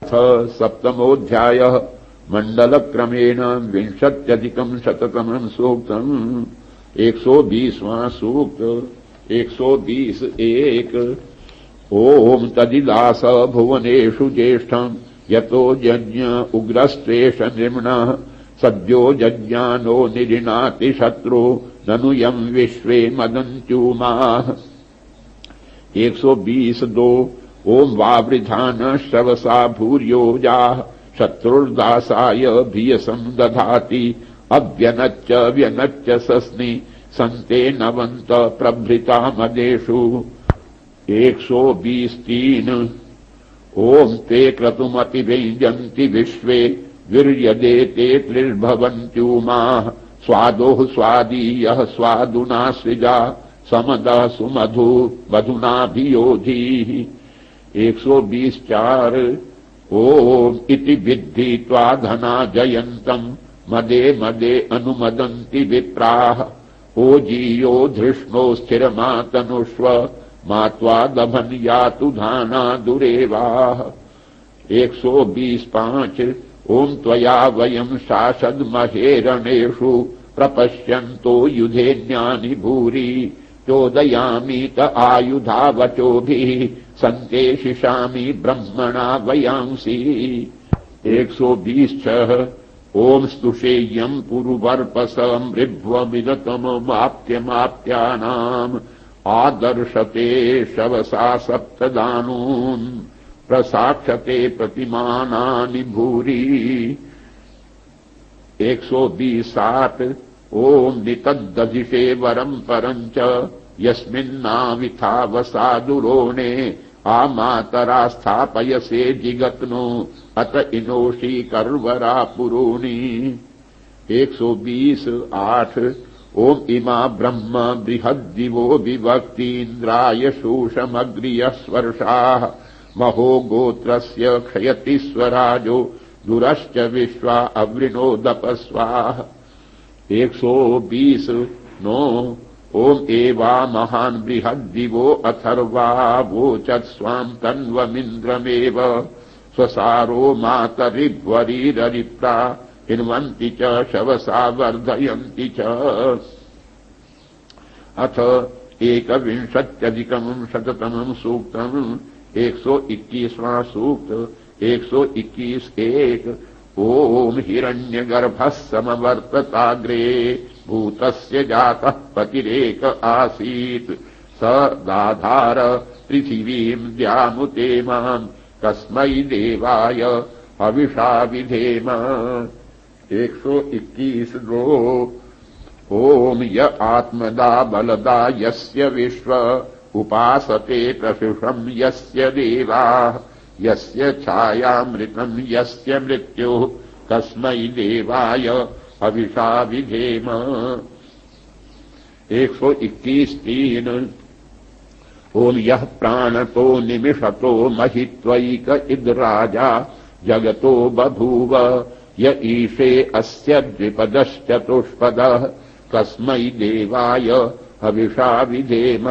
सप्तमोऽध्यायः मंडलक्रमेण 20+100 सूक्तम् 120वां सूक्त 120(1) ओम तदिदास भुवनेषु ज्येष्ठम् यतो यज्ञ उग्रस्त्वेष नृम्णः सद्यो जज्ञानो निरिणाति शत्रु ननु यं विश्वे मदन्त्युमाः 120(2) ओम वावृधान श्रवसा भूर्योजाः शत्रुर्दासाय भियसं दधाति अव्यनच्च व्यनच्च सस्नि संते नवंत प्रभृता मदेषु 120(3) ओम ते क्रतुमतिव्यञ्जन्ति विश्वे वीर्यदेते त्रिर्भवन्त्युमाः स्वादोः स्वादीयः स्वादुना सृजा समदः सुमधु मधुनाभियोधीः 120(4) ओम इति विद्धि त्वा धना जयन्तम् मदे मदे अनुमदन्ति विप्राः ओजीयो धृष्णो स्थिरमातनुष्व मात्वा दभन यातु धाना दुरेवाः 120(5) ओम त्वया वयं शासद्महेरणेषु प्रपश्यन्तो युधेन्यानि भूरि चोदयामीत आयुधावचोभिः सन्ते शिशामि ब्रह्मणा वयांसि 120(6) ओम स्तुषेयम् पुरुवर्पसम् ऋभ्वमिदतममाप्त्यमाप्यानाम् आदर्शते शवसा सप्तदानून् प्रसाक्षते प्रतिमानानि भूरि 120(7) ओम नितद्दधिषे वरम् परम् च यस्मिन्नाविथावसा दुरोणे आमातरा स्थापयसे जिगत्नो अत इनोषि कर्वरा पुरूणि 120(8) ओम इमा ब्रह्म बृहद्दिवो विभक्तीन्द्राय शूषमग्रियः स्वर्षाः महो गोत्रस्य क्षयति स्वराजो दुरश्च विश्वा अवृणोदपस्वाः 120(9) ओम एवा महान् बृहद्दिवो अथर्वा वोचत् स्वाम् तन्वमिन्द्रमेव स्वसारो मातरिध्वरीररिप्रा हिन्वन्ति च शवसा वर्धयन्ति च अथ 120+100 सूक्तम् 121वां सूक्त 121(1) ओम हिरण्यगर्भः समवर्तताग्रे भूतस्य जातः पतिरेक आसीत् स दाधार पृथिवीम् द्यामुते माम् कस्मै देवाय हविषा विधेम 121(2) ओम य आत्मदा बलदा यस्य विश्व उपासते प्रशुषम् यस्य देवाः यस्य छायामृतम् यस्य मृत्युः कस्मै देवाय हविषा विधेम 121(3) ओम यः प्राणतो निमिषतो महित्वैक इद राजा जगतो बभूव य ईशे अस्य द्विपदश्चतुष्पदः कस्मै देवाय हविषा विधेम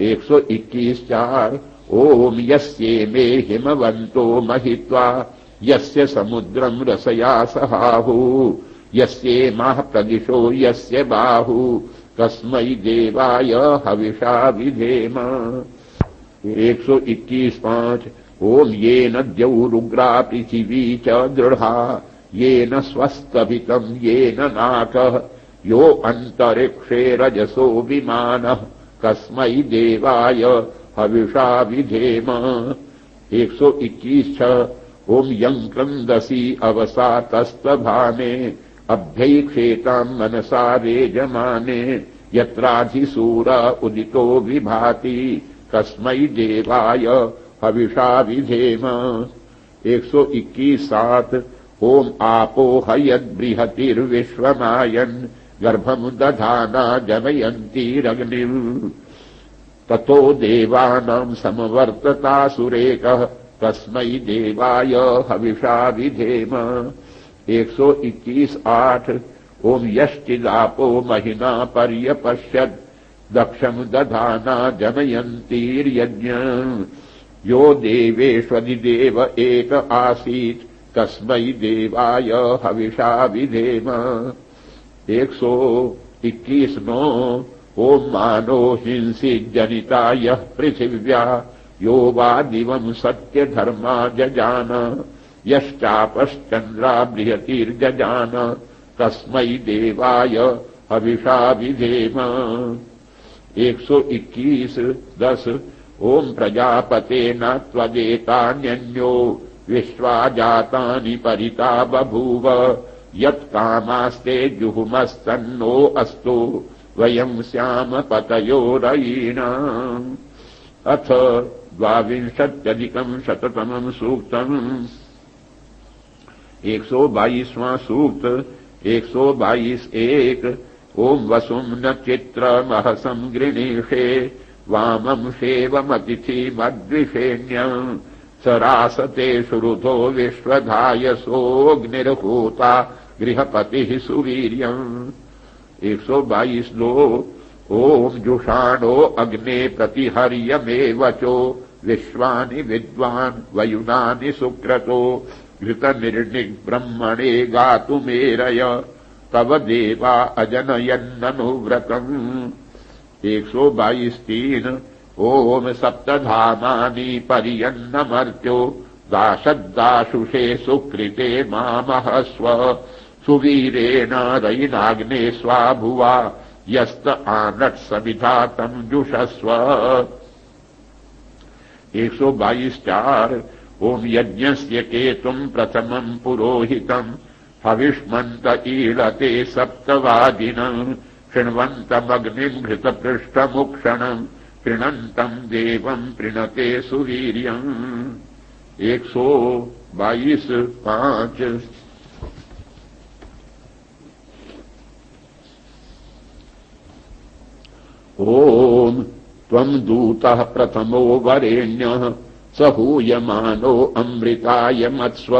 121(4) ओम यस्येमे हिमवन्तो महित्वा यस्य समुद्रम् रसया सहाहु यस्येमाः प्रदिशो यस्य बाहु कस्मै देवाय हविषा विधेम 121(5) ओम येन द्यौरुग्रा पृथिवी च दृढा येन स्वस्तभितम् येन नाकः यो अन्तरिक्षे रजसो विमानः कस्मै देवाय हविषा विधेम 121(6) ओम यं क्रन्दसी अवसातस्तभाने अभ्यैक्षेताम् मनसा रेजमाने यत्राधिसूर उदितो विभाति कस्मै देवाय हविषा विधेम 121(7) ओम आपो हयद्बृहतिर्विश्वमायन् गर्भम् दधाना जनयन्तीरग्निम् ततो देवानाम् समवर्ततासुरेकः कस्मै देवाय हविषा विधेम 121(8) ओम यश्चिदापो महिना पर्यपश्यत् दक्षम् दधाना जनयन्तीर्यज्ञ यो देवेष्वधिदेव एक आसीत् तस्मै देवाय हविषा विधेम। 121 ओम मानो हिंसी जनिता यः पृथिव्या यो वा दिवं सत्य धर्मा जजान यश्चापश्चंद्रा बृहतिर्जजान तस्मै देवाय हविषा विधेम। 121:10 ओम प्रजापते न त्वदेतान्यो विश्वा जातानि परिता बभूव यत्कामास्ते जुहुमस्तन्नो अस्तु वयं स्याम पतयो रयीणाम्। अथ 22+100 सूक्तम्। 122वां सूक्त। 122:1 ओम वसुं न चित्रमहसं गृणीषे वामं शेवमतिथिमद्विषेण्यम् सरासते शुरुधो विश्वधायसोऽग्निर्हूता गृहपतिः सुवीर्यम्। 122:2 ओम जुषाणो अग्ने प्रतिहर्यमेवचो विश्वानि विद्वान् वयुनानि सुक्रतो घृतनिर्णिग्ब्रह्मणे गातुमेरय तव देवा अजनयन्ननुव्रतम्। 122:3 ओम सप्तधामानि पर्यन्नमर्त्यो दाशद्दाशुषे सुकृते मामहस्व सुवीरेण रयिनाग्ने स्वाभुवा यस्त आनट्समिधा तम् जुषस्व। 122:4 ओम यज्ञस्य केतुम् प्रथमम् पुरोहितम् हविष्मन्त ईळते सप्तवादिनम् शृण्वन्तमग्निम् घृतपृष्ठमुक्षणम् प्रीणन्तम् देवम् प्रीणते सुवीर्यम्। 122:5 ओम त्वम् दूतः प्रथमो वरेण्यः स हूयमानो अमृताय मत्स्व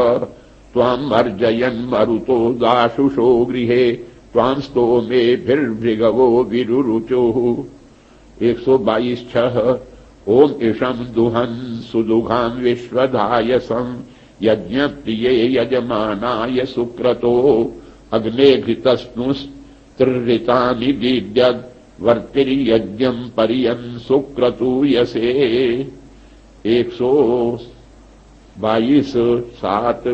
त्वाम् अर्जयन् मरुतो दाशुषो गृहे त्वाम् स्तोमेभिर्भृगवो विरुरुचुः। 122:6 ओम इषम् दुहन् सुदुघाम् विश्वधायसम् यज्ञप्रिये यजमानाय सुक्रतो अग्ने घृतस्नुस्त्रिऋतानि दीद्यद् वर्तिर्यज्ञम् पर्यन् सुक्रतूयसे। 122:7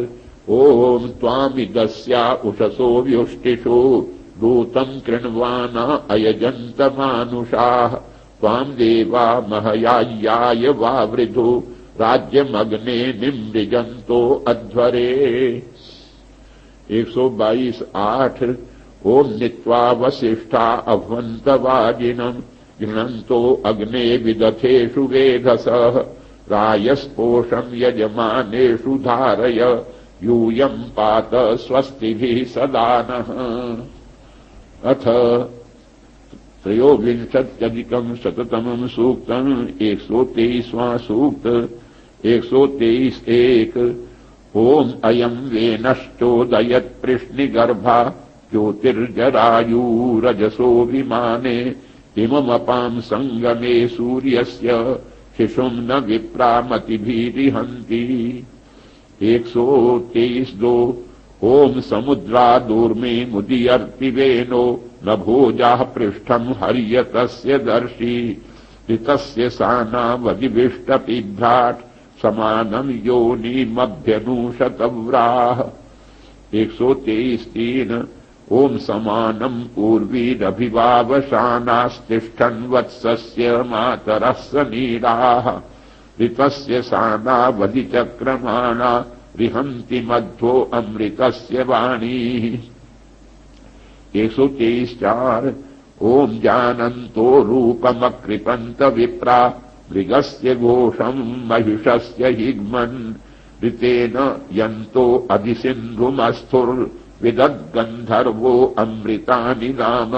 ओम त्वामिदस्या उषसो व्युष्टिषु दूतम् कृण्वाना अयजन्त मानुषाः त्वाम् देवा महयाय्याय वावृधु राज्यमग्ने निमृजन्तो अध्वरे। 122:8 ओम नीत्वा वसिष्ठा अभ्वन्तवाजिनम् गृह्णन्तो अग्ने विदथेषु वेधसः रायस्पोषम् यजमानेषु धारय यूयम् पात स्वस्तिभिः सदा नः। अथ 23+100 सूक्तम्। 123वां सूक्त। 123:1 ओम अयम् वेनश्चोदयत्पृश्निगर्भा ज्योतिर्जरायुरजसो विमाने इममपाम् सङ्गमे सूर्यस्य शिशुम् न विप्रामतिभिरिहन्ति। 123:2 ओम समुद्रादूर्मे मुदीयर्तिवेनो न भोजाः पृष्ठम् हर्यतस्य दर्शी ऋतस्य सानावधिविष्टपिभ्राट् समानम् योनिमभ्यनूषतव्राः। 123:3 ओम समानम् पूर्वीरभिवावशानास्तिष्ठन् वत्सस्य मातरः सनीराः ऋतस्य सानावधिचक्रमाणा रिहन्ति मध्वो अमृतस्य वाणीः। 123:4 ओम जानन्तो रूपमकृपन्त विप्रा मृगस्य घोषम् महिषस्य हिग्मन् ऋतेन यन्तो अधिसिन्धुमस्थुर्विदद्गन्धर्वो अमृतानि नाम।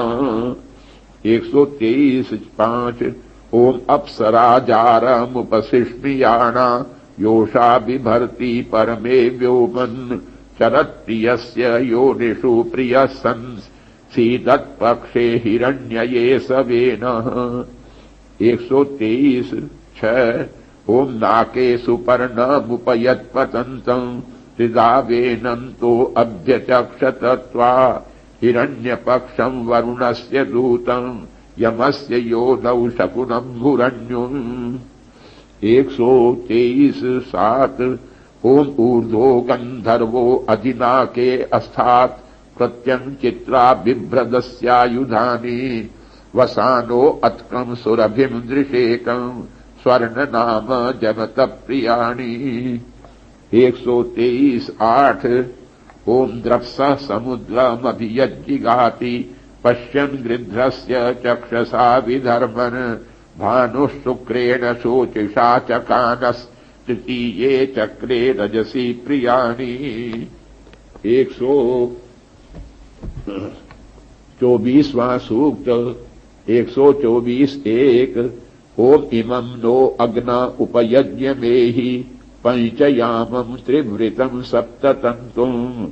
123:5 ओम अप्सराजारमुपसिष्मियाणा योषा बिभर्ति परमे व्योमन् चरत्प्रियस्य योनिषु प्रियः संसीदत्पक्षे हिरण्यये सवेनः। 123:6 ओम नाके सुपर्णमुपयत्पतन्तम् त्रिदावेनन्तो अभ्यचक्षतत्वा हिरण्यपक्षम् वरुणस्य दूतम् यमस्य योनौ शकुनम्भुरण्युम् 123:7 ओम ऊर्ध्वो गन्धर्वो अधिनाके अस्थात् प्रत्यङ्चित्रा बिभ्रदस्यायुधानि वसानो अत्कम् सुरभिम् दृशेकम् स्वर्णनाम जगत प्रियाणि 123:8 ओम द्रप्सः समुद्रमभियज्जिगाति पश्यन् गृध्रस्य चक्षसा विधर्मन् भानुः शोचिषा चकानस्तृतीये चक्रे रजसी प्रियाणि 124वां सूक्त 124:1 ओम इमं नो अग्ना उपयज्ञमेहि पंचयामम् त्रिवृतम् सप्ततन्तुम्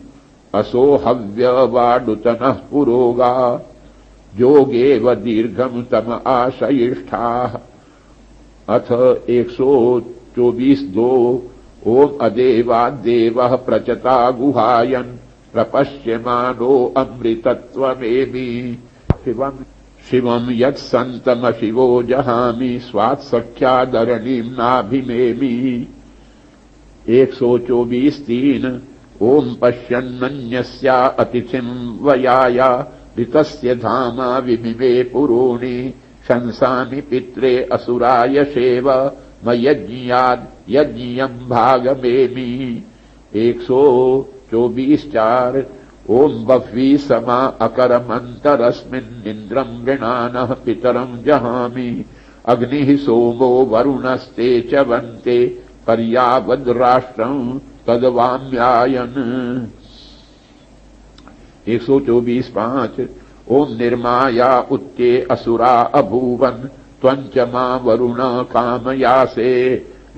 असो हव्यवाडुतनः पुरोगा योगेव दीर्घम् तम आशयिष्ठाः अथ 124:2 ओम अदेवाद्देवः प्रचता गुहायन् प्रपश्यमानो अमृतत्वमेमि शिवम् यत्सन्तमशिवो जहामि स्वात्सख्यादरणीम् नाभिमेमि 124:3 ओम पश्यन्नन्यस्या अतिथिम् वयाया ऋतस्य धामा विमिमे पुरोणि शंसामि पित्रे असुराय शेव मयज्ञियाद् यज्ञियम् भागमेमि 124:4 ओम बह्वी समा अकरमन्तरस्मिन्निन्द्रम् गृणानः पितरम् जहामि अग्निः सोमो वरुणस्ते च वन्ते पर्यावद्राष्ट्रम् तद्वाम्यायन् 124:5 ओम निर्माया उत्ते असुरा अभूवन् त्वञ्च मा वरुण कामयासे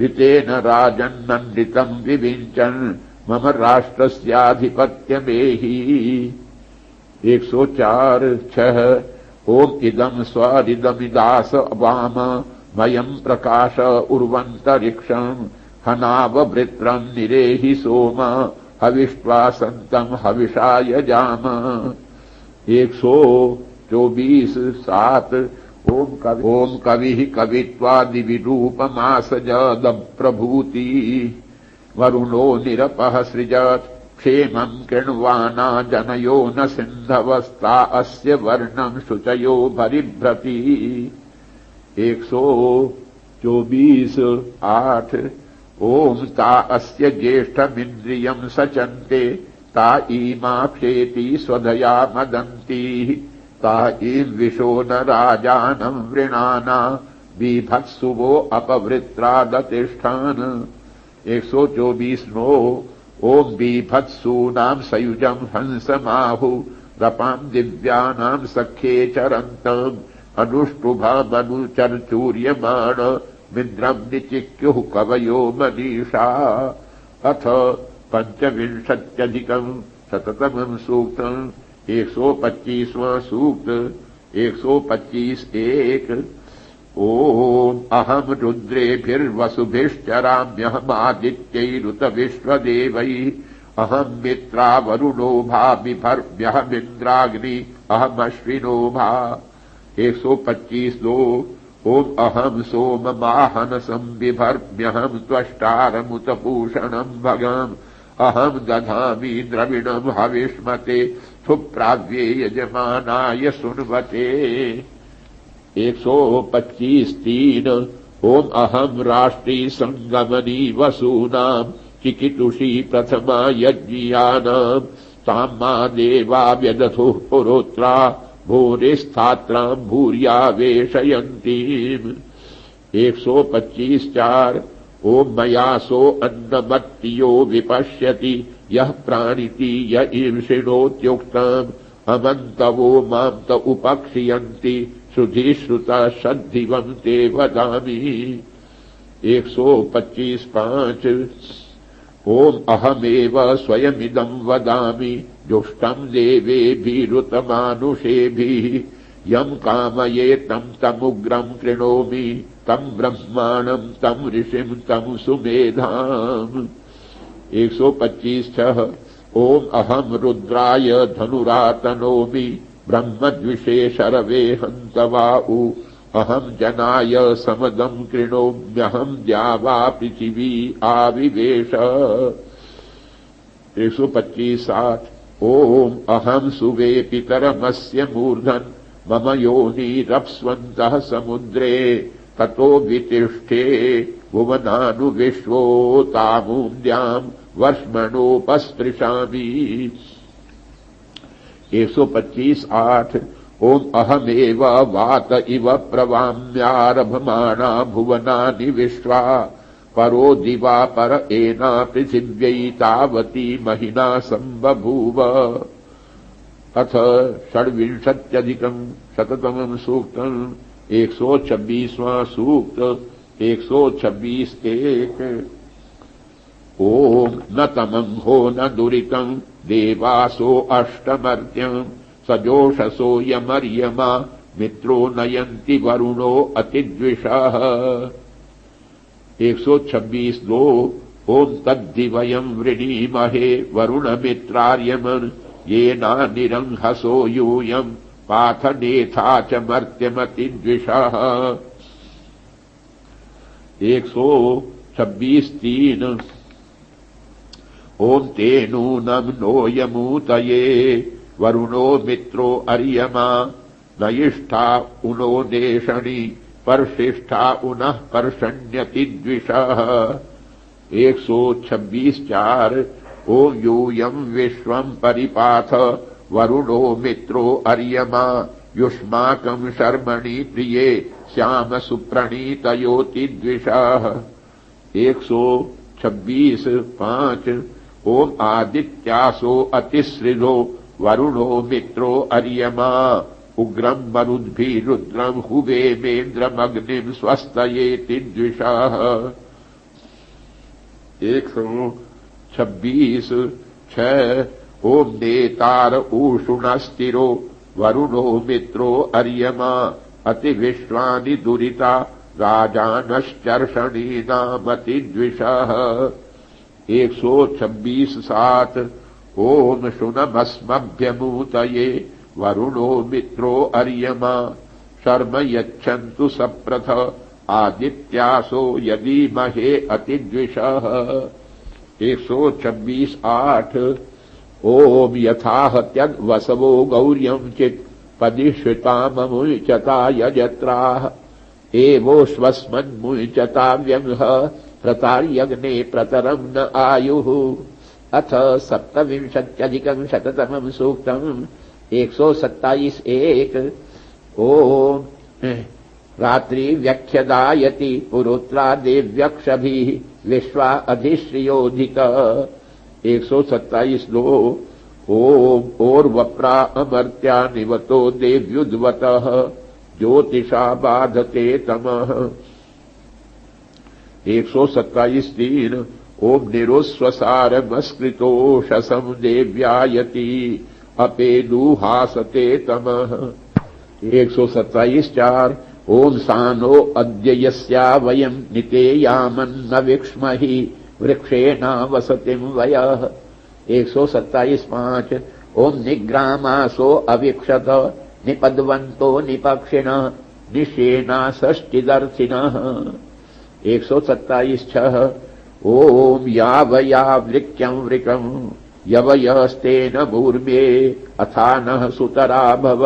ऋतेन राजन्नन्दितम् विविञ्चन् मम राष्ट्रस्याधिपत्यमेहि 104:6 ओम इदम् स्वरिदमिदास वाम मयम् प्रकाश उर्वन्तरिक्षम् हनावभृत्रम् निरेहि सोम हविष्ट्वा सन्तम् हविषा यजाम 124:7 ओम कविः कवित्वादिविरूपमासजदप्रभूति वरुणो निरपः सृजत् क्षेमम् कृण्वाना जनयो न सिन्धवस्ता अस्य वर्णम् शुचयो भरिभ्रति 124:8 ओम ता अस्य ज्येष्ठमिन्द्रियम् सचन्ते ता ईमाक्षेति स्वधया मदन्ती ता ईम् विशो न राजानम् वृणाना बीभत्सुवो अपवृत्रादतिष्ठान् 124:9 ओम बीभत्सूनाम् सयुजम् हंसमाहु रपाम् दिव्यानाम् सख्ये चरन्तम् अनुष्टुभमनुचर्चूर्यमाण मिन्द्रम् निचिक्युः कवयो मनीषा अथ 25+100 सूक्तम् 125वां सूक्त 125:1 ओम अहम् रुद्रेभिर्वसुभिश्चराम्यहमादित्यैरुत विश्वदेवैः अहम् मित्रा वरुणो भा बिभर्म्यहमिन्द्राग्नि अहमश्विनो भा 125:2 ओम अहम् सोममाहन संबिभर्म्यहम् त्वष्टारमुतपूषणम् भगम् अहम् दधामि द्रविणम् हविष्मते सुप्राव्ये यजमानाय सुन्वते 125:3 ओम अहम् राष्ट्री संगमनी वसूनाम् चिकितुषी प्रथमा यज्ञियानाम् ताम् मा देवा व्यदथुः पुरोत्रा भूरिस्थात्राम् भूर्यावेशयन्तीम् 125:4 ओम मयासो अन्नमत्तियो विपश्यति यः प्राणिति य ईर्षिणोत्युक्तम् अमन्तवो माम् त उपक्षियन्ति श्रुधिश्रुता श्रद्धिवम् ते वदामि 125:5 ओम अहमेव स्वयमिदम् वदामि जुष्टम् देवेभिरुतमानुषेभिः यम् कामये तम् तमुग्रम् कृणोमि तम ब्रह्माणम तम ऋषिम तम सुमेधाम। 125 ओम अहम रुद्राय धनुरातनोमि ब्रह्मद्विषे शरवे हन्तवाउ अहम जनाय समदं कृणोम्यहम द्यावा पृथिवी आविवेश। 125 ओम अहम सुवे पितरमस्य मूर्धन मम योनिरप्स्वन्तः समुद्रे ततो वितिष्ठे भुवनानुविश्वो तामून्द्याम् वर्ष्मणोपस्पृशामि। 125 ओम अहमेव वात इव प्रवाम्यारभमाणा भुवनानि विश्वा परो दिवा पर एना पृथिव्यै तावती महिना संबभूव। अथ षड्विंशत्यधिकं शततमं सूक्तम्। 126वां सूक्त। 126(1) ओम न तमं हो न दुरितं देवासो अष्टमर्त्यं सजोषसो यमर्यमा मित्रो नयन्ति वरुणो अतिद्विषः। 126(2) ओम तद्धि वयं वृणीमहे वरुणमित्रार्यमन् येनानिरंहसो यूयं पाथनेथा च मर्त्यमतिद्विषः। 126(3) ओम ते नूनं नो यमूतये वरुणो मित्रो अर्यमा नयिष्ठा उनो नेषणि परशिष्ठा उनः पर्षण्यतिद्विषः। 126(4) ओम यूयं विश्वं परिपाथ वरुणो मित्रो अर्यमा युष्माकं शर्मणि प्रिये श्याम सुप्रणीतयोतिद्विषः। 126(5) ओम आदित्यासो अतिसृजो वरुणो मित्रो अर्यमा उग्रं मरुद्भिरुद्रं हुवेमेन्द्रमग्निं स्वस्तयेतिद्विषः। 126(6) ओम नेतार ऊषुणस्तिरो वरुणो मित्रो अर्यमा अतिविश्वानि दुरिता राजानश्चर्षणीनामतिद्विषः। 126(7) ओम शुनभस्मभ्यमूतये वरुणो मित्रो अर्यमा शर्म यच्छन्तु सप्रथ आदित्यासो यदीमहे अतिद्विषः। 126(8) ओम यथाह त्यद्वसवो गौर्यं चित् पदिश्रिताममुच्यता यजत्राः एवोष्वस्मन्मुच्यता व्यंह प्रतार्यग्ने प्रतरं न आयुः। अथ सप्तविंशत्यधिकं शततमं सूक्तम्। 127(1) ओम रात्रि व्यख्यदायति पुरुत्रा देव्यक्षभिः विश्वा अधिश्रियोधिक। 127(2) ओम ओर्वप्रा अमर्त्या निवतो देव्युद्वतः ज्योतिषा बाधते तमः। 127(3) ओम निरुस्वसारमस्कृतोषसं देव्यायति अपेदुहासते तमः। 127(4) ओम सानो अद्य यस्या वयं नितेयामन्न विक्ष्महि वृक्षेणावसतिं वयः। 127(5) ओम निग्रामासो अवीक्षत निपद्वन्तो निपक्षिणः निश्येना षष्टिदर्शिनः। 127(6) ओम यावयावृक्यं वृकं यवयस्तेन मूर्मे अथानः सुतरा भव।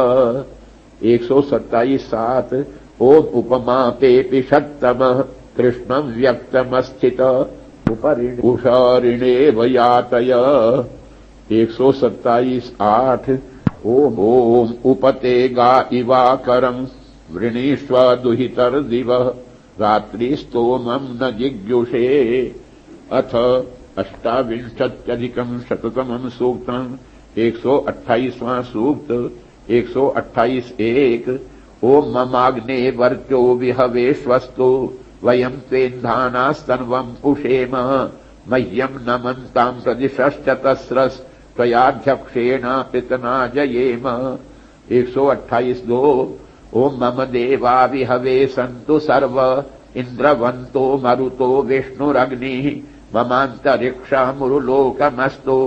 127(7) ओम उपमापेऽपि षट्तमः कृष्णं व्यक्तमस्थित उषारिणेव यातय। 127(8) ओम उपते गा इवाकरं वृणीष्व दुहितर्दिवः रात्रिस्तोमं न जिज्ञुषे। अथ अष्टाविंशत्यधिकं शततमं सूक्तम्। 128वां सूक्त। 128(1) ओम ममाग्ने वर्चो विहवेश्वस्तु वयं त्वेन्धानास्तन्वं उषेम मह्यं नमन्तां प्रदिशश्चतस्रस् त्वयाध्यक्षेण पितना जयेम। 128(2) ओम मम देवा विहवे सन्तु सर्व इंद्रवंतो मरुतो विष्णुरग्निः ममान्तरिक्षमुरुलोकमस्तु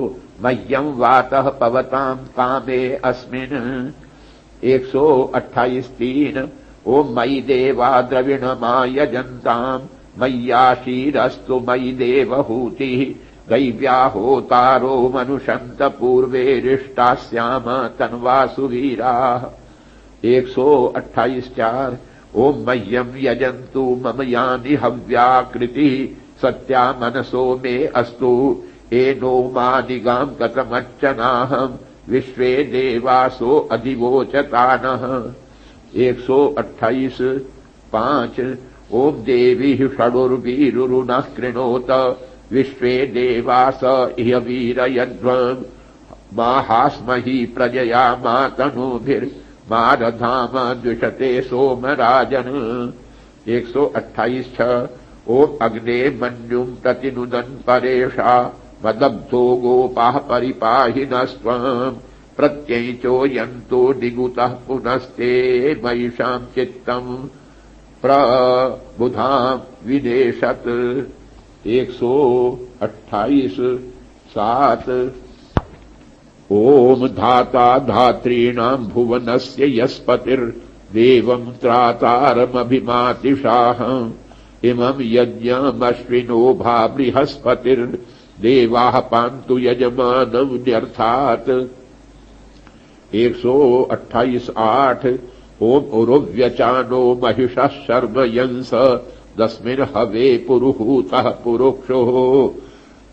मह्यं वातः पवतां कामे अस्मिन् 128:3 ओम मयि देवा द्रविणमायजन्ताम् मय्याशीरस्तु मयि देवहूतिः दैव्या होतारो मनुषन्त पूर्वे रिष्टास्याम तन्वासु वीराः 128:4 ओम मह्यं यजन्तु मम यानि हव्याकृतिः सत्या मनसो मे अस्तु एनो मानिगां कथमर्चनाहम् विश्वे देवासो अधिवोचतानः 128:5 ओम देवी षडुर्वीरुरुनः कृणोत विश्वे देवास इह वीरयध्वम् माहास्महि प्रजया मातनूभिर्मारधाम द्विषते सोमराजन् 128:6 ओम अग्ने मन्युम् प्रतिनुदन् परेषा मदब्धो गोपाः परिपाहिनस्त्वम् प्रत्यञ्चो यन्तो निगुतः पुनस्ते महिषाम् चित्तम् प्रबुधाम् विनेशत् 128:7 ओम धाता धात्रीणाम् भुवनस्य यस्पतिर्देवम् त्रातारमभिमातिषाहम् इमम् यज्ञमश्विनो भा बृहस्पतिर्देवाः पान्तु यजमानम् न्यर्थात् 128:8 ओम उरुव्यचानो महिषः शर्म यंस दस्मिन् हवे पुरुहूतः पुरुक्षोः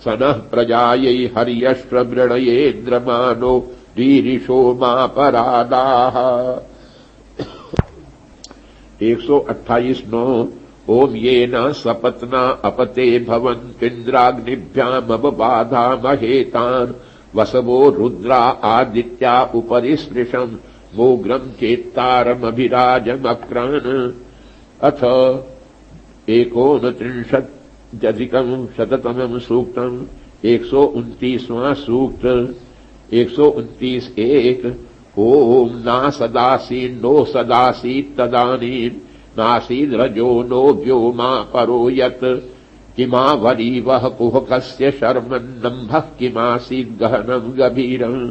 सनः प्रजायै हर्यश्वमृणयेन्द्रमानो रीरिषो मापरादाः 128:9 ओम येन सपत्ना अपते भवन्त्विन्द्राग्निभ्यामबबाधामहेतान् वसवो रुद्रा आदित्या उपरि स्पृशम् मोग्रम् चेत्तारमभिराजमक्रान् अथ 129:100 सूक्तम् 129वां सूक्त 129:1 ओम ना सदासीन्नो सदासीत्तदानीम् नासीद्रजो नो व्योमा परो यत् किमावरीवः कुहकस्य शर्मन्नम्भः किमासीद्गहनम् गभीरम्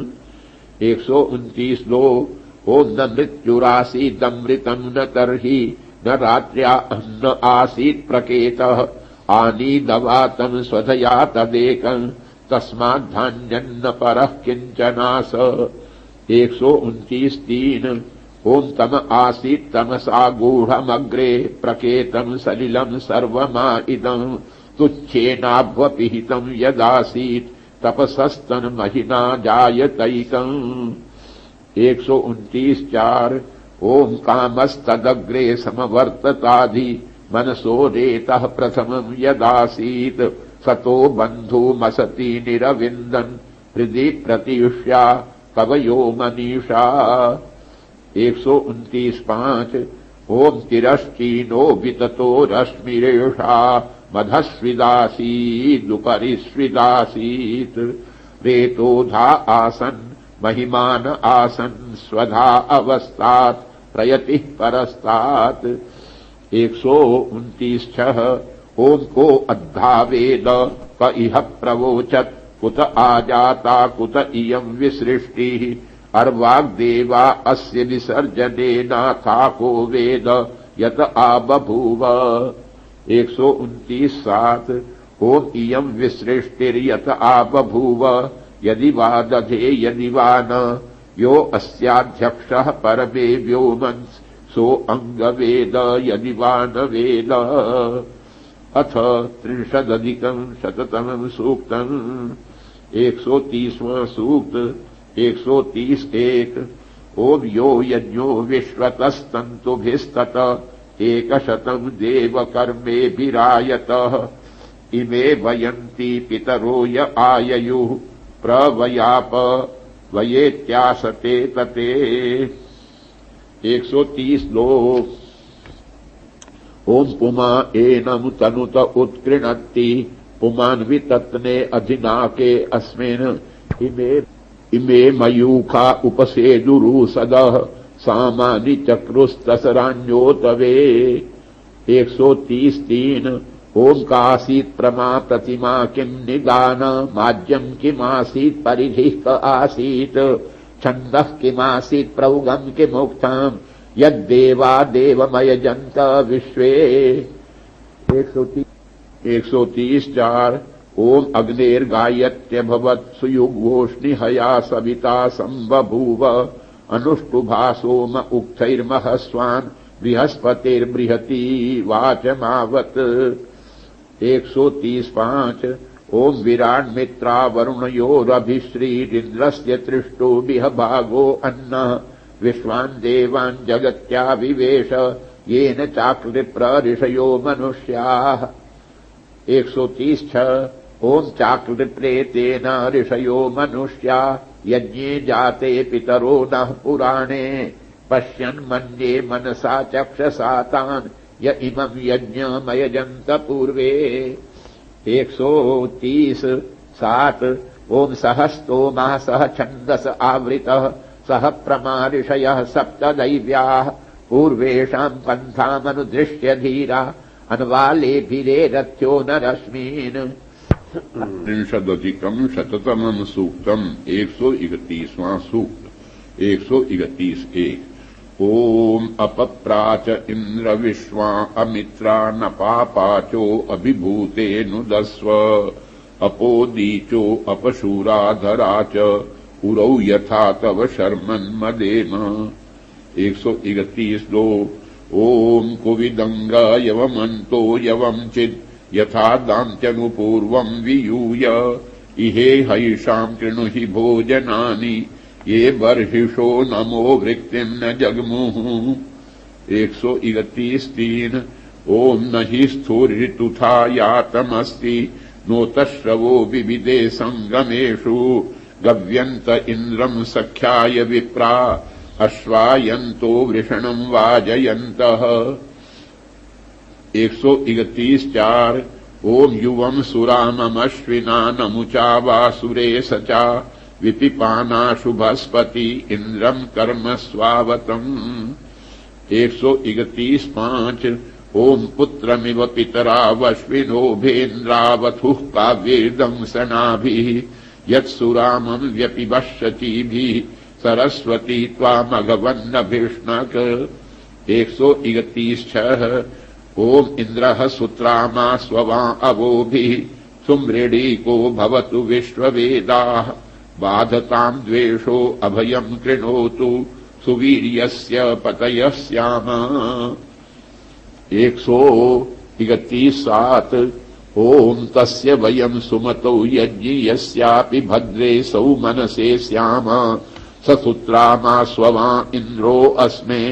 129:2 ओम न मृत्युरासीदमृतम् न तर्हि न रात्र्या न आसीत् प्रकेतः आनीदवातम् स्वधया तदेकम् तस्माद्धान्यन्न परः किञ्चनास 129:3 ओम तम आसीत् तमसा गूढमग्रे प्रकेतम् सलिलम् सर्वमा इदम् तुच्छेनाभ्वपिहितम् यदासीत् तपसस्तन्महिना जायतैकम् 129:4 ओम कामस्तदग्रे समवर्तताधि मनसो रेतः प्रथमम् यदासीत् सतो बन्धुमसति निरविन्दन् हृदि प्रतियुष्या कवयो मनीषा 129:5 ओम तिरश्चीनो विततो रश्मिरेषा मधस्विदासीदुपरिस्विदासीत् रेतोधा आसन् महिमान आसन् स्वधा अवस्थात् प्रयतिः परस्तात् 129:6 ओम को अद्धावेद क इह प्रवोचत् कुत आजाता कुत इयम् विसृष्टिः अर्वाग्देवा अस्य विसर्जनेनाथा को वेद यत आबभूव 129:7 ओम इयम् विसृष्टिर्यत आबभूव यदि वा दधे यदि वा न यो अस्याध्यक्षः परमे व्योमन् सो अंगवेद यदि वा न वेद अथ 33:100 सूक्तम् 130वां सूक्त 130:1 ओम यो यज्ञो विश्वतस्तन्तुभिस्तत 100 देवकर्मेभिरायतः इमे वयन्ति पितरो य आययुः प्रवयाप वयेत्यासते तते 130:2 ओम पुमा एनम् तनुत उत्कृणत्ति पुमान्वितत्ने अधिनाके अस्मिन् इमे मयूखा उपसेदुरुसदः सामानि चक्रुस्तसरान्योतवे 133 ओम कासीत प्रमा प्रतिमा किम निदान माज्यम किमासीत परिधि क आसीत छंदः किमासीत प्रौगम किमुक्तम यद्देवा देवमय जंत विश्वे। 130 ओम अग्निर्गायत्यभवत् सुयुग्वोष्णिहया सविता संबभूव अनुष्टुभा सोम उक्थैर्महस्वान् बृहस्पतिर्बृहती वाचमावत्। 135 ओम विराट मित्रा वरुणयोरभिश्रीरिन्द्रस्य तृष्टुभिः भागो अन्नः विश्वान् देवान् जगत्या विवेश येन चाक्लिप्रऋषयो मनुष्याः। 136 ओम चाक्लिप्रेतेन ऋषयो मनुष्या यज्ञे जाते पितरो नः पुराणे पश्यन् मन्ये मनसा चक्षसा तान् य इमं यज्ञमयजन्त पूर्वे। 137 ओम सह स्तोमः सह छन्दस आवृतः सह प्रमा ऋषयः सप्तदैव्याः पूर्वेषां पन्थामनुदृश्य धीरा अन्वालेभिरे रथ्यो न रश्मीन्। 3 शततमं सूक्तम् 131वां सूक्त 131 ओम अपप्राच इंद्र विश्वा अमित्रा नपापाचो अभिभूतेऽनुदस्व अपोदीचो अपशूराधरा च उरौ यथा तव शर्मन्मदेम। 131 ओम कुविदंग यवमन्तो यवंचित् यथा दान्त्यनुपूर्वं वियूय इहे हैषां कृणुहि भोजनानि ये बर्हिषो नमो वृक्तिं न जगमुः। 131 ओम न हि स्थूर्ऋतुथा यातमस्ति नोतश्रवो विविदे संगमेषु गव्यन्त इन्द्रं सख्याय विप्रा अश्वायन्तो वृषणं वाजयन्तः। 131 ओम युवं सुराममश्विना नमुचा वासुरे सचा विपिपाना शुभस्पति इन्द्रं कर्म स्वावतम्। 131 ओम पुत्रमिव पितरा वश्विनोभेन्द्रावथुः काव्येदंसनाभिः यत्सुरामं व्यपिबश्यतीभिः सरस्वती त्वामघवन्नभिष्णक। 131 ओम इन्द्रः सुत्रामा स्ववा अवोभिः सुमृडीको भवतु विश्ववेदाः बाधतां द्वेषो अभयं कृणोतु सुवीर्यस्य पतयः स्याम। 137 ओम तस्य वयं सुमतौ यज्ञियस्यापि भद्रे सौमनसे स्याम ससूत्रामा स्ववा इन्द्रो अस्मे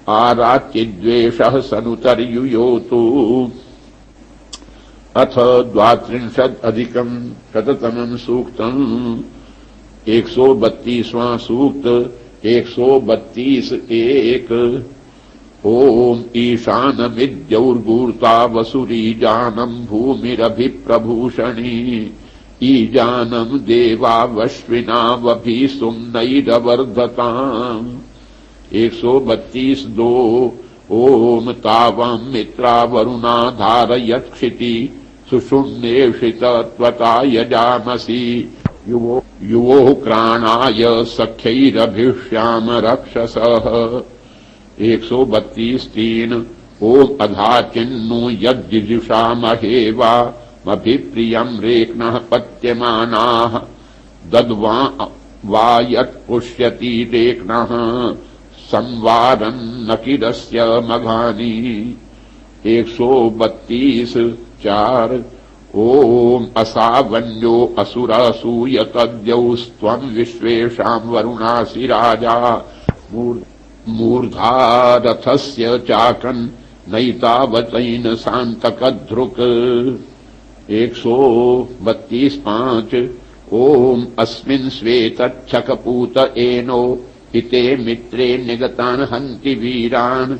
आराच्यद्वेषः सनुतर्युयोतु। अथ 32 शततमं सूक्तम् 132वां सूक्त 132 ओम ईशानमिद्यौर्गूर्ता वसुरीजानं भूमिरभिप्रभूषणी ईजानं देवावश्विनावभिसुं नैरवर्धताम्। 132 ओम तावां मित्रा वरुणा धारयत्क्षिति सुषुम्नेषित त्वता यजामसि युवो क्राणाय सख्यैरभिष्याम रक्षसः। 132 ओम अधाचिन्नु यद्जिजुषामहे वा मभिप्रियं रेक्नः पत्यमानाः दद्वा वा यत्पुष्यति रेक्नः संवारं नकिरस्य मघानि। 132 ओम असावन्यो असुरासूय तद्यौस्त्वं विश्वेषां वरुणासि राजा मूर्धारथस्य चाकन् नैतावतैन शान्तकधृक्। 132 ओम अस्मिन् श्वेतच्छकपूत एनो हिते मित्रे निगतान् हन्ति वीरान्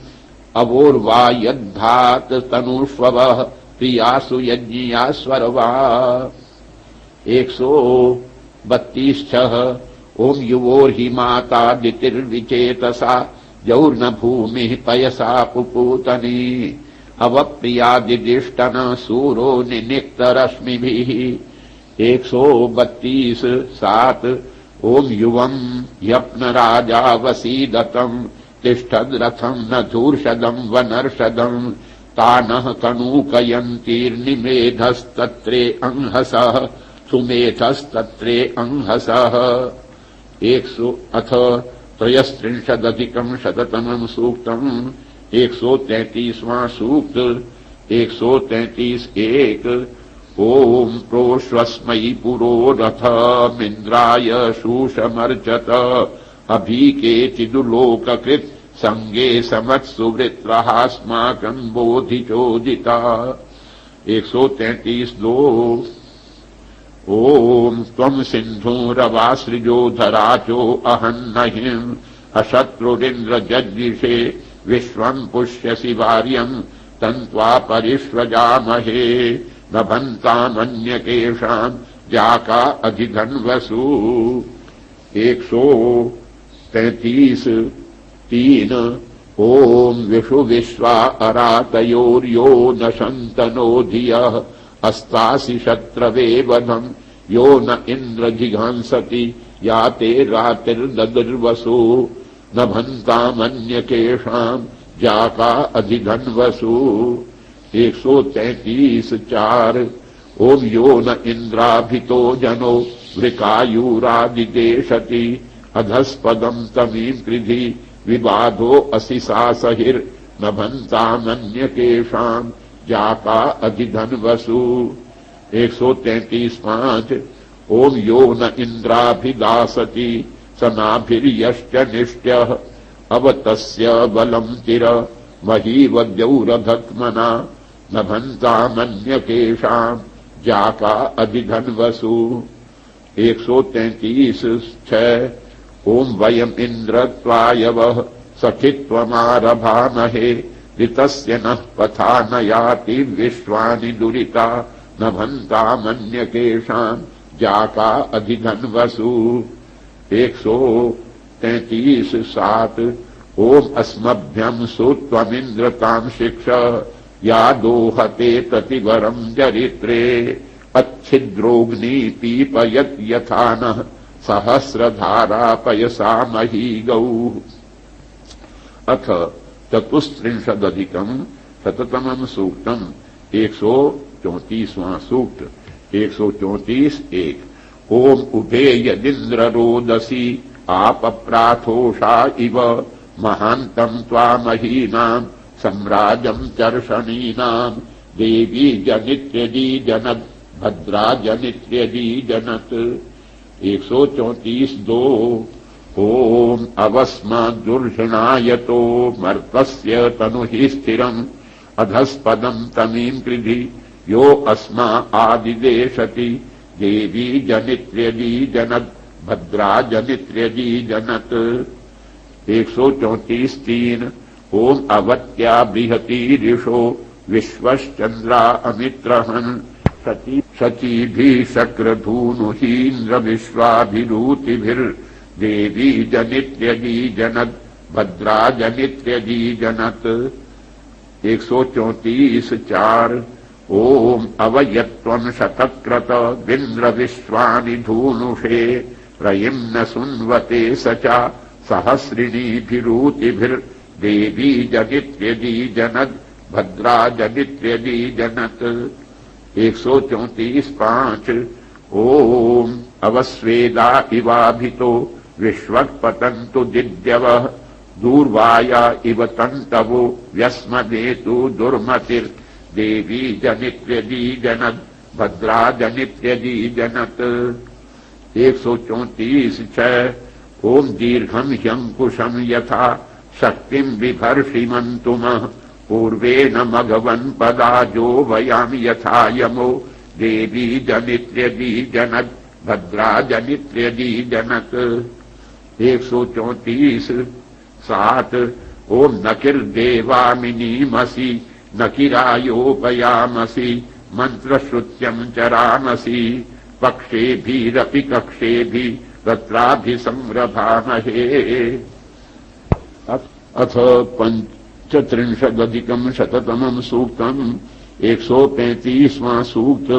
अवोर्वा यद्धात् तनुष्ववः प्रियासु यज्ञियास्वरवा। 132 ओम युवोर्हि माता दितिर्विचेतसा जौर्न भूमिः पयसा पुपूतनी अवप्रियादिदिष्टन सूरो निनिक्तरश्मिभिः 132 7 ओम युवम् यप्न राजा वसीदतम् तिष्ठद्रथम् न धूर्षदम् वनर्षदम् तानः कनूकयन्तीर्निमेधस्तत्रे अंहसः सुमेधस्तत्रे अंहसः 100 अथ त्रयस्त्रिंशदधिकम् शततमम् सूक्तम् 133वां सूक्त 133 1 ओम प्रोश्वस्मै पुरोरथमिन्द्राय शूषमर्चत अभीकेचिदुलोककृत् संगे समत्सुवृत्रहास्माकम् बोधिचोदिता 133 2 ओम त्वम् सिन्धूरवासृजोधराचो अहन्नहिम् अशत्रुरिन्द्रजज्ञिषे विश्वम् पुष्यसि वार्यम् तन्त्वा परिष्वजामहे नभन्तामन्यकेषाम् जाका अधिधन्वसु 133 3 ओम विषु विश्वा अरातयोर्यो न शन्तनो धियः अस्तासि शत्रवे वधम् यो न इन्द्र जिघांसति याते रातिर्ददर्वसु नभन्तामन्यकेषाम् जाका अधिधन्वसु 133 4 ओम यो न इन्द्राभितो जनो वृकायूरादिदेशति अधस्पदम् तमीम् कृधि विबाधो असि सासहिर् नभन्तामन्यकेषाम् जाका अधिधन्वसु 133 5 ओम यो न इन्द्राभिदासति सनाभिर्यश्च निष्ट्यः अवतस्य बलम् तिर महीवद्यौरधत्मना नभन्तामन्यकेषाम् जाका अधिधन्वसु 133 6 ओम वयम् इन्द्रत्वायवः सखित्वमारभामहे ऋतस्य नः पथा न याति विश्वानि दुरिता नभन्तामन्यकेषाम् जाका अधिधन्वसु 133 7 ओम अस्मभ्यम् सुत्वमिन्द्रताम् शिक्ष या दोहते प्रतिवरम् चरित्रे अच्छिद्रोग्नि पीपयत् यथा नः सहस्रधारा पयसा मही गौः अथ चतुस्त्रिंशदधिकम् शततमम् सूक्तम् 134वां सूक्त 134 1 ओम उभे यदिन्द्र रोदसी आपप्राथोषा इव महान्तम् त्वामहीनाम् सम्राजम् चर्षणीनाम् देवी जनित्यजी जनत् भद्रा जनित्यजी जनत् 134 2 ओम अवस्माद्दुर्षणायतो मर्तस्य तनुहि स्थिरम् अधस्पदम् तमीम् कृधि यो अस्मा आदिदेशति देवी जनित्यजी जनत् भद्रा जनित्यजी जनत् 134 3 ओम अवत्या बृहतीरिषो विश्वश्चन्द्रा अमित्रहन् शचीभिः शक्रधूनुहीन्द्र विश्वाभिरूतिभिर्देवी जनित्यजी जनत् भद्रा जनित्यजी जनत् 134 4 ओम अवयत्वम् शतक्रत विन्द्र विश्वानि धूनुषे रयिम् न सुन्वते सचा सहस्रिणीभिरूतिभिर्देवी जनित्यजी जनत् भद्रा जनित्यजी जनत् 134 5 ओम अवस्वेदा इवाभितो विश्वत्पतन्तु दिद्यवः दूर्वाया इव तन्तवो व्यस्मदेतु दुर्मतिर्देवी जनित्यजी जनत् भद्रा जनित्यजी जनत् 134 6 ओम दीर्घम् ह्यङ्कुशम् यथा शक्तिम् बिभर्षिमन्तुमः पूर्वेण मघवन् पदाजो वयाम् यथा यमो देवी जनित्यजी जनत् भद्रा जनित्यजी जनत् 134 7 ओम नकिर्देवामिनीमसि नकिरायोपयामसि मन्त्रश्रुत्यम् चरामसि पक्षेभिरपि कक्षेभिः तत्राभिसंरभामहे अथ 134 शततमं सूक्तम् 135वां सूक्त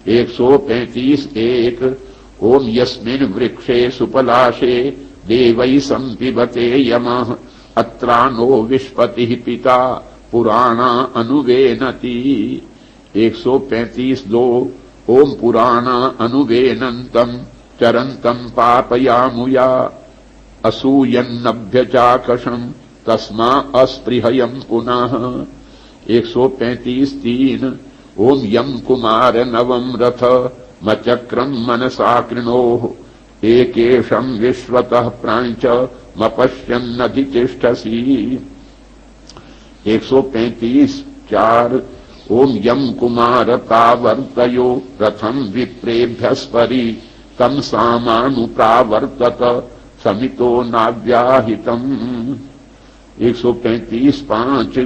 135:1 ओम यस्मिन् वृक्षे सुपलाशे देवै संपिबते यमः अत्रानो विश्पतिः पिता पुराणा अनुवेनति 135:2 ओम पुराणा अनुवेनन्तम् चरन्तम् पापयामुया असूयन्नभ्यचाकशम् तस्मा अस्पृहयम् पुनः 135:3 ओम यम कुमार नवम रथ मचक्रम मनसा कृणोः एकेशम् विश्वतः प्राञ्च मपश्यन्नधितिष्ठसि 135:4 ओम यम कुमार तावर्तयो रथम् विप्रेभ्यस्परि तम् सामानुप्रावर्तत समितो नाव्याहितम् 135:5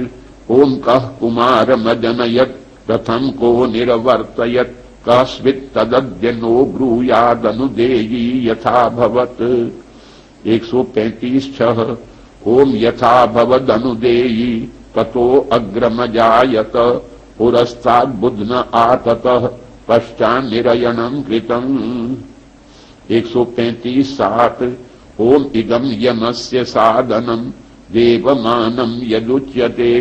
ओम कः कुमार मदनयत् रथम् को निरवर्तयत् कस्मित्तदद्य नो ब्रूयादनुदेयी यथा भवत् 135:6 ओम यथा भवदनुदेयी ततो अग्रमजायत पुरस्ताद्बुध्न आततः पश्चान्निरयणम् कृतम् 135:7 ओम इदम् यमस्य साधनम् देवमानम् यदुच्यते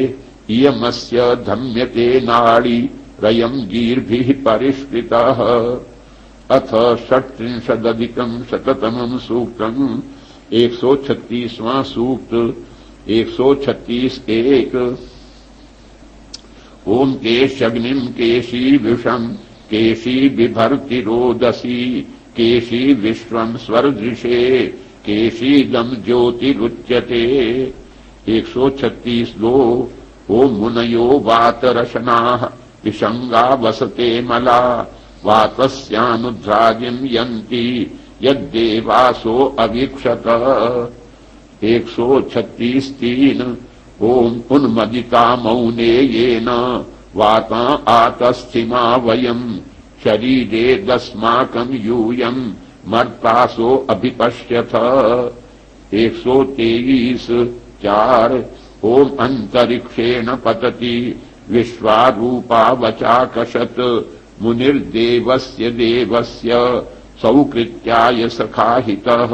इयमस्य धम्यते नाडी रयम् गीर्भिः परिष्कृतः अथ 136 सूक्तम् 136वां सूक्त 136:1 ओम केशग्निम् केशी विषम् केशी बिभर्ति रोदसी केशी विश्वम् स्वरदृशे केशीदम् ज्योतिरुच्यते 136:2 ओम मुनयो वातरशनाः विषंगा वसते मला वातस्यानुध्राजिम् यन्ति यद्देवासो अवीक्षत 136:3 ओम उन्मदिता मौने येन वाता आतस्थिमा वयम् शरीरे दस्माकम् यूयम् मर्तासो अभिपश्यथ 123:4 ओम अंतरिक्षेण पतति विश्वारूपावचाकशत् मुनिर्देवस्य देवस्य सौकृत्याय सखाहितः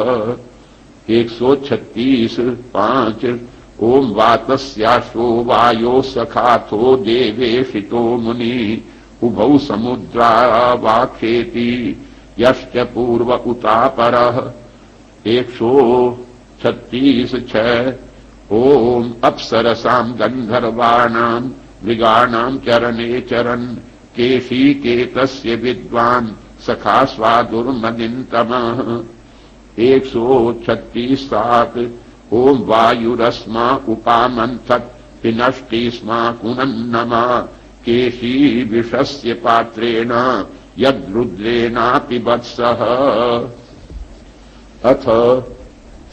136:5 ओम वातस्याश्वो वायो सखाथो देवेशितो मुनि उभौ समुद्रा वाक्षेति यश्च पूर्व उतापरः 136:6 ओम अप्सरसाम् गन्धर्वाणाम् मृगाणाम् चरणे चरन् केशीकेतस्य विद्वान् सखा स्वादुर्मदिन्तमः 136:7 ओम वायुरस्मा उपामन्थत् विनष्टि स्मा कुनन्नमा केशी विषस्य पात्रेण यद्रुद्रेणापि वत्सः अथ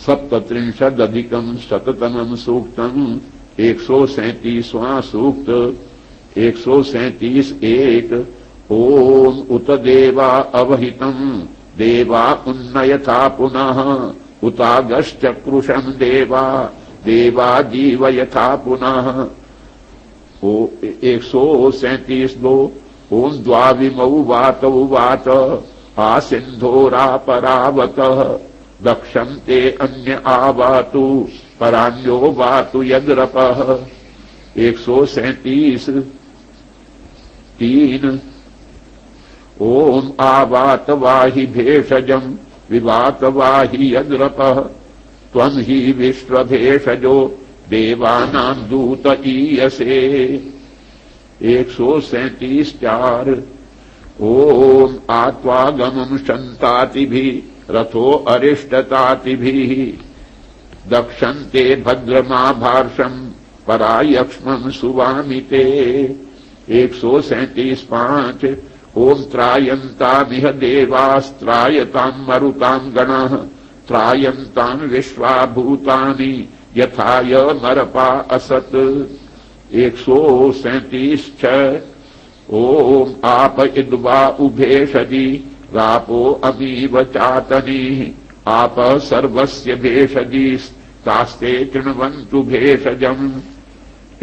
137 सूक्तम् 137वां सूक्त 137:1 ओम उत देवा अवहितम् देवा उन्नयथा पुनः उतागश्चक्रुषम् देवा देवा जीवयथा पुनः 137:2 ओम द्वाविमौ वातौ वात आसिन्धोरापरावतः दक्षन्ते अन्य आवातु परान्यो वातु यद्रपः 137:3 ओम आवात वाहि भेषजम् विवात वाहि यद्रपः त्वम् हि विश्वभेषजो देवानाम् दूत ईयसे 137:4 ओम आत्वागमम् शन्तातिभिः रथो अरिष्टतातिभिः दक्षन्ते भद्रमाभार्षम् परायक्ष्मम् सुवामिते 137:5 ओम त्रायन्तामिह देवास्त्रायताम् मरुताम् गणः त्रायन्ताम् विश्वाभूतानि यथाय मरपा असत् 137:6 ओम आप इद्वा उभेषजी रापो अमीव चातनीः आप सर्वस्य भेषजीस्तास्ते कृण्वन्तु भेषजम्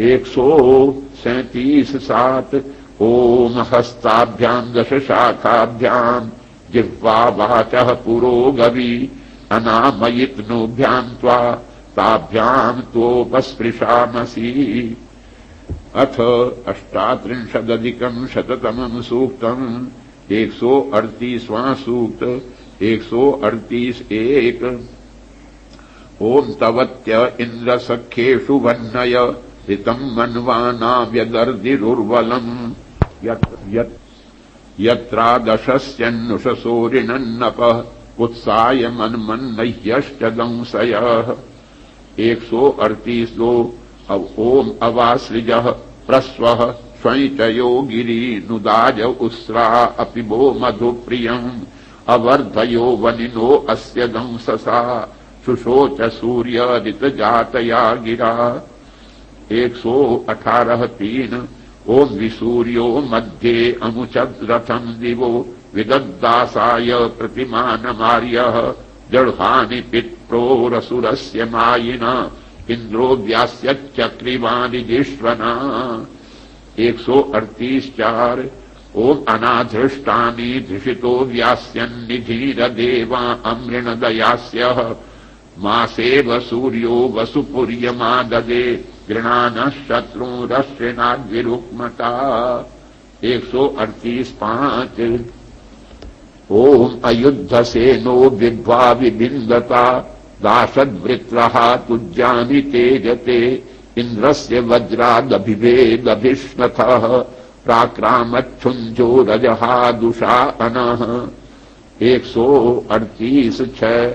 137 ओम हस्ताभ्याम दश शाखाभ्याम जिह्वा वाचः पुरोगवी अनामयित्नोभ्याम त्वा ताभ्याम त्वोपस्पृशामसि। अथ 38+100 सूक्तम् 138वां सूक्त 138 ओम तवत्य इंद्र सख्येषु वन्नय ऋतम् मन्वानाव्यदर्दिरुर्वलम् यत्रादशस्यन्नुषसोरिणन्नपः उत्साय मन्मन्नह्यश्च दंसयः। 138 ओम अवासृजः प्रस्वः स्वैचयो गिरी नुदाज उस्रा अपिबो मधुप्रियम् अवर्धयो वनिनो अस्य दंससा शुशोच सूर्य ऋतजातया गिरा। 118 ओम विसूर्यो मध्ये अमुचद्रथम् दिवो विदद्दासाय प्रतिमानमार्यः जड्हानि पित्रोरसुरस्य मायिना इंद्रो व्यास्यच्चक्रिवानिजिष्वना। 138 ओम अनाधृष्टानि धृषितो व्यास्यन्निधीरदेवा अमृणदयास्यः मासेव सूर्यो वसुपुर्यमाददे गृणानः शत्रूरश्रिनाद्विरुक्मता। 138 ओम अयुद्धसेनो विद्वा विबिन्दता दाशद्वृत्रः तुज्यानि तेजते इंद्रस्य वज्रादभिभेदभिष्णथः प्राक्रामच्छुञ्जो रजहादुषा अनः। 138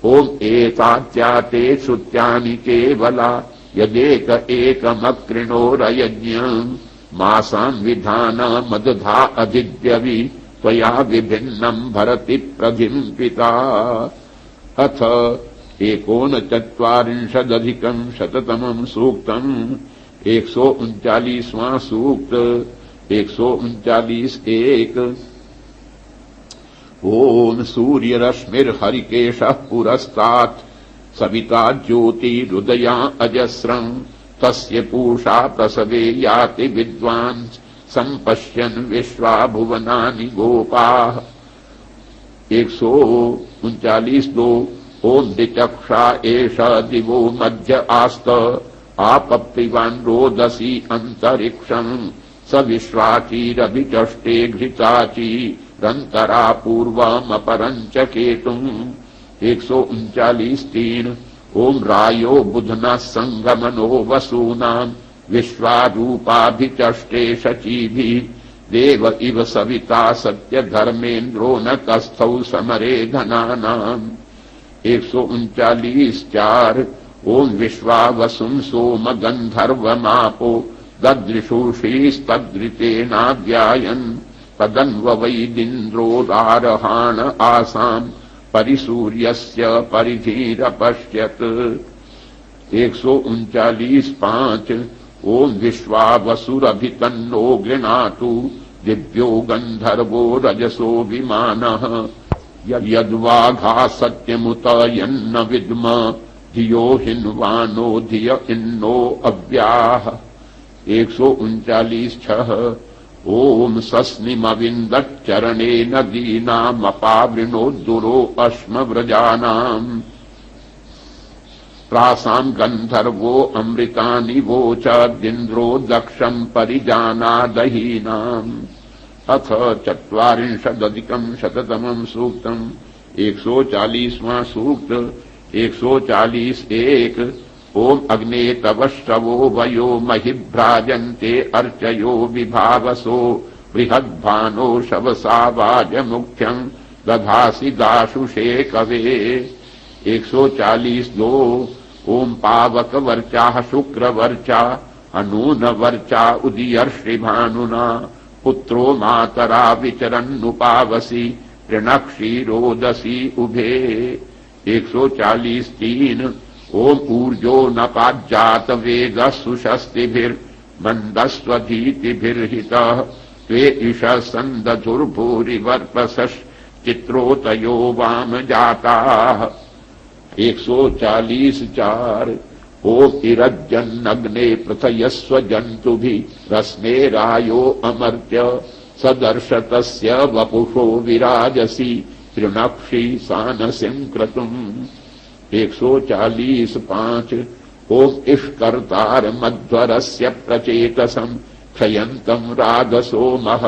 ओम एतात्याते श्रुत्यानि केवला यदेक एकमकृणोरयज्ञम् मासान् विधान मदधा अधिद्यवि त्वया विभिन्नम् भरति प्रधिम्पिता। अथ 139+100 सूक्तम् 139वां सूक्त 139 ओम सूर्यरश्मिर्हरिकेशः पुरस्तात् सविता ज्योतिरुदया अजस्रम् तस्य पूषा प्रसवे याति विद्वान् सम्पश्यन् विश्वा भुवनानि गोपाः। 139 ओम दिचक्षा एष दिवो मध्य आस्त आपप्तिवान् रोदसी अंतरिक्षम् स विश्वाचीरभिचष्टे घृताची रन्तरा पूर्वमपरञ्च केतुम्। 139 ओम रायो बुधना संगमनो वसूनाम् विश्वारूपाभिचष्टे शचीभिः देव इव सविता सत्य धर्मेन्द्रो न कस्थौ समरे धनानाम्। 139 ओम विश्वावसुं सोम गन्धर्वमापो ददृशुषीस्तद्रितेनाव्यायन् तदन्ववैदिन्द्रोदारहाण आसाम् परिसूर्यस्य परिधिरपश्यत्। 139 ओम विश्वावसुरभितन्नो गृणातु दिव्यो गन्धर्वो रजसो विमानः यद्वाघा सत्यमुत यन्न विद्म धियो हिन्वानो धिय इन्नो अव्याः। 139 ओम सस्निमविन्दच्चरणे नदीनामपावृणोद्दुरो अश्मव्रजानाम् प्रासाम् गन्धर्वो अमृतानि वोचदिन्द्रो दक्षम् परिजानादहीनाम्। अथ 40+100 सूक्तम् 140वां सूक्त 141 ओम अग्ने तवश्रवो वयो महिभ्राजन्ते अर्चयो विभावसो बृहद्भानो शवसावाजमुख्यम् दधासि दाशुषे कवे। 142 ओम पावक वर्चा शुक्रवर्चा अनून वर्चा उदीयर्षिभानुना पुत्रो मातरा विचरन्नुपावसि ऋणक्षीरोदसी उभे। 143 ओम ऊर्जो नपाज्जात वेद सुशस्तिभिर्मन्दस्वधीतिभिर्हितः त्वे इष सन्दधुर्भूरिवर्पसश्चित्रोतयो वाम जाताः। 144 ओम इरज्जन्नग्ने पृथयस्व जन्तुभिः रश्मे रायो अमर्त्य सदर्शतस्य वपुषो विराजसी तृणक्षी सानसिं क्रतुम् 140:5 ओम इष्कर्तार मध्वरस्य प्रचेतसं क्षयन्तम् राधसो महः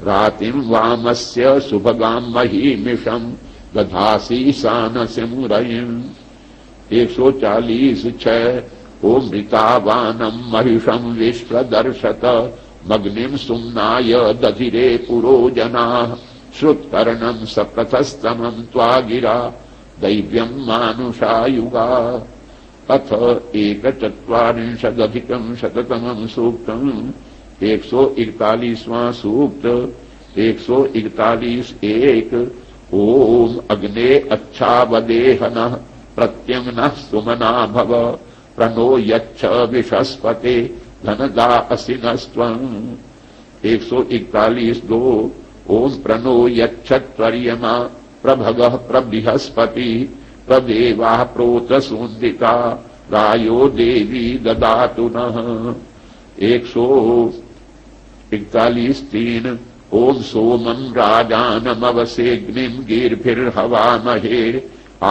रातिम् वामस्य सुभगाम् महीमिषम् दधासी सानसिं रयिम् 140:6 ओम मृतावानम् महिषम् विश्वदर्शत मग्निम् सुम्नाय दधिरे पुरोजनाः श्रुत्कर्णम् सप्रथस्तमम् त्वा गिरा दैव्यम् मानुषायुगा अथ 140+100 सूक्तम् 141वां सूक्त 141:1 ओम अग्ने अच्छावदेहनः प्रत्यंगनः सुमना भव प्रणो यच्छ विषस्पते धनदा असिनस्त्वम् 141:2 ओम प्रणो यच्छत्वर्यमा प्रभगः प्रबृहस्पति प्रदेवाः प्रोतसून्दिता रायो देवी ददातु नः 141:3 ओम सोमं राजानमवसेग्निम् गीर्भिर्हवामहे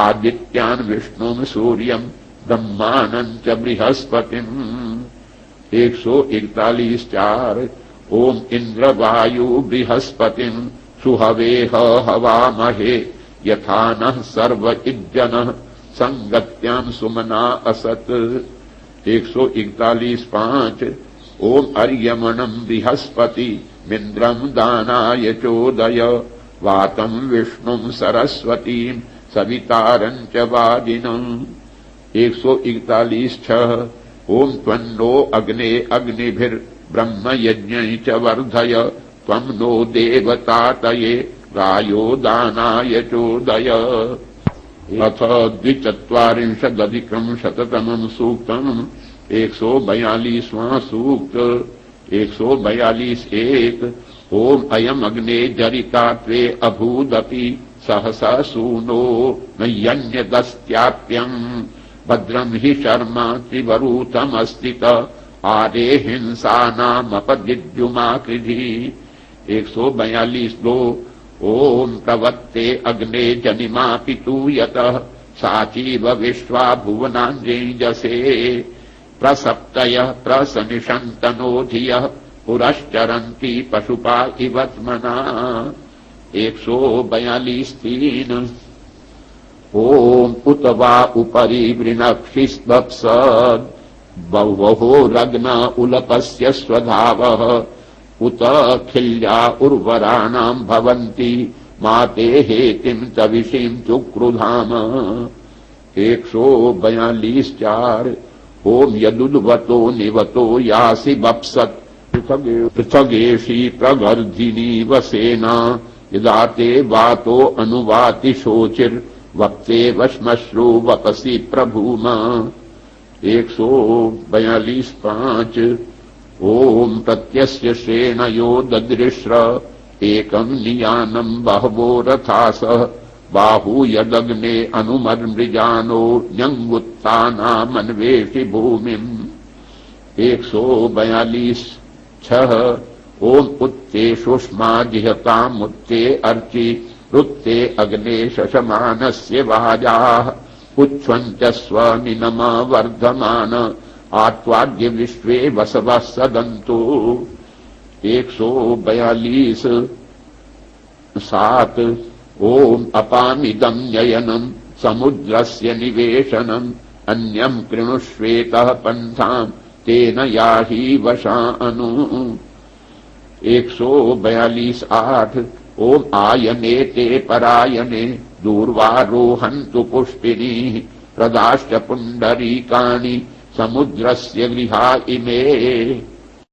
आदित्यान् विष्णुम् सूर्यम् ब्रह्माणम् च बृहस्पतिम् 141:4 ओम इन्द्रवायु बृहस्पतिम् सुहवेह हवामहे यथा नः सर्व इज्जनः संगत्याम् सुमना असत् 141:5 ओम अर्यमणम् बृहस्पति मिन्द्रम् दानाय चोदय वातम् विष्णुम् सरस्वतीम् सवितारम् च वाजिनम् 141:6 ओम त्वन्नो अग्ने अग्निभिर्ब्रह्म यज्ञै च वर्धय त्वम् नो देवतातये रायो दानाय चोदय अथ 240+100 सूक्तम् 142वां सूक्त 142:1 ओम अयम् अग्ने जरिता त्वे अभूदपि सहसा सूनो नय्यन्यदस्त्याप्यम् भद्रम् हि शर्मा त्रिवरूतमस्तित आरे हिंसानामपदिद्युमाकृधि 142:2 ओम प्रवत्ते अग्ने जनिमा पितूयतः साचीव विश्वा भुवनाञ्जसे प्रसप्तयः प्रसनिषन्तनो धियः पुरश्चरन्ति पशुपा इवत्मना 142:3 ओम उत वा उपरि वृणक्षिस्वप्सद् बह्वो रग्न उलपस्य स्वधावः उत खिल्या उर्वराणाम् भवन्ति माते हेतिम् तविषीम् चुक्रुधाम 142:4 ओम यदुद्वतो निवतो यासि वप्सत् पृथगेषि प्रगर्धिनी वसेना यदा ते वातो अनुवाति शोचिर्वक्ते वश्मश्रु वपसि प्रभूम 142:5 ओम प्रत्यस्य श्रेणयो ददृश्र एकम् नियानम् बहवो रथासः बाहू यदग्ने अनुमर्मृजानो न्यङ्गुत्तानामन्वेषि भूमिम् 142:6 ओम उत्ते सुष्मा जिहतामुत्ते अर्चि रुत्ते अग्ने शशमानस्य वाजाः पुच्छन्त्य स्वनिनमा वर्धमान आत्वाद्य विश्वे वसवः सदन्तु 142:7 ओम अपामिदम् ययनम् समुद्रस्य निवेशनम् अन्यम् कृणुष्वेतः पन्थाम् तेन याहि वशानु 142:8 ओम आयने ते परायणे दूर्वारोहन्तु पुष्पिनीः प्रदाश्च पुण्डरीकाणि समुद्रस्य गृहा इमे